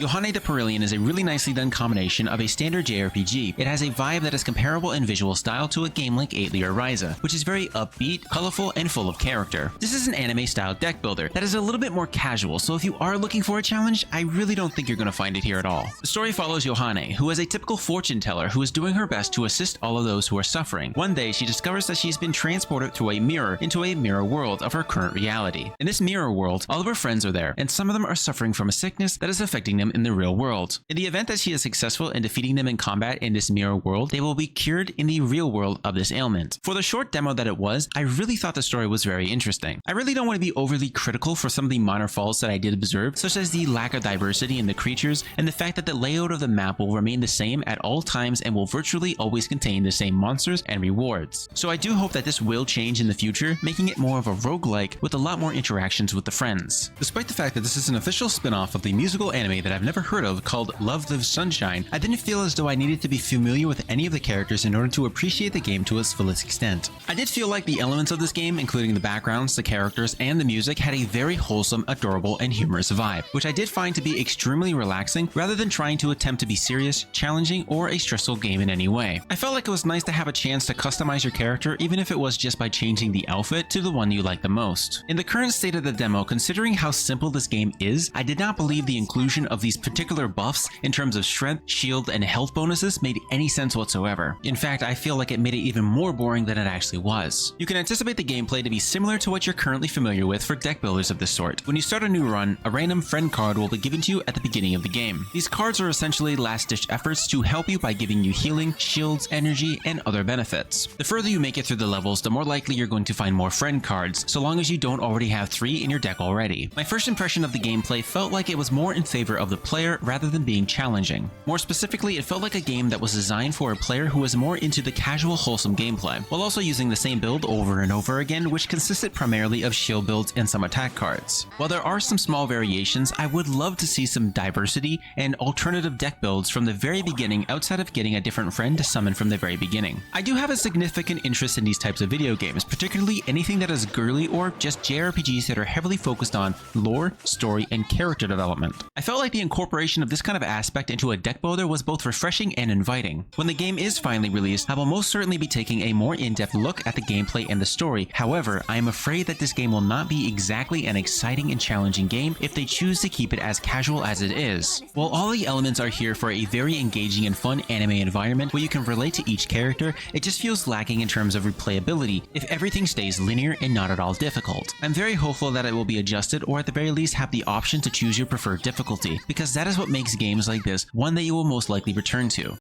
Yohane the Perillian is a really nicely done combination of a standard JRPG. It has a vibe that is comparable in visual style to a game like Atelier Ryza, which is very upbeat, colorful, and full of character. This is an anime-style deck builder that is a little bit more casual, so if you are looking for a challenge, I really don't think you're going to find it here at all. The story follows Yohane, who is a typical fortune teller who is doing her best to assist all of those who are suffering. One day, she discovers that she's been transported through a mirror into a mirror world of her current reality. In this mirror world, all of her friends are there, and some of them are suffering from a sickness that is affecting them in the real world. In the event that she is successful in defeating them in combat in this mirror world, they will be cured in the real world of this ailment. For the short demo that it was, I really thought the story was very interesting. I really don't want to be overly critical for some of the minor faults that I did observe, such as the lack of diversity in the creatures and the fact that the layout of the map will remain the same at all times and will virtually always contain the same monsters and rewards. So I do hope that this will change in the future, making it more of a roguelike with a lot more interactions with the friends. Despite the fact that this is an official spin-off of the musical anime that I've never heard of called Love Lives Sunshine, I didn't feel as though I needed to be familiar with any of the characters in order to appreciate the game to its fullest extent. I did feel like the elements of this game, including the backgrounds, the characters, and the music, had a very wholesome, adorable, and humorous vibe, which I did find to be extremely relaxing rather than trying to attempt to be serious, challenging, or a stressful game in any way. I felt like it was nice to have a chance to customize your character, even if it was just by changing the outfit to the one you like the most. In the current state of the demo, considering how simple this game is, I did not believe the inclusion of these particular buffs in terms of strength, shield, and health bonuses made any sense whatsoever. In fact, I feel like it made it even more boring than it actually was. You can anticipate the gameplay to be similar to what you're currently familiar with for deck builders of this sort. When you start a new run, a random friend card will be given to you at the beginning of the game. These cards are essentially last-ditch efforts to help you by giving you healing, shields, energy, and other benefits. The further you make it through the levels, the more likely you're going to find more friend cards, so long as you don't already have 3 in your deck already. My first impression of the gameplay felt like it was more in favor of the player rather than being challenging. More specifically, it felt like a game that was designed for a player who was more into the casual, wholesome gameplay, while also using the same build over and over again, which consisted primarily of shield builds and some attack cards. While there are some small variations, I would love to see some diversity and alternative deck builds from the very beginning outside of getting a different friend to summon from the very beginning. I do have a significant interest in these types of video games, particularly anything that is girly or just JRPGs that are heavily focused on lore, story, and character development. I felt like the incorporation of this kind of aspect into a deck builder was both refreshing and inviting. When the game is finally released, I will most certainly be taking a more in-depth look at the gameplay and the story. However, I am afraid that this game will not be exactly an exciting and challenging game if they choose to keep it as casual as it is. While all the elements are here for a very engaging and fun anime environment where you can relate to each character, it just feels lacking in terms of replayability if everything stays linear and not at all difficult. I'm very hopeful that it will be adjusted, or at the very least have the option to choose your preferred difficulty, because that is what makes games like this one that you will most likely return to.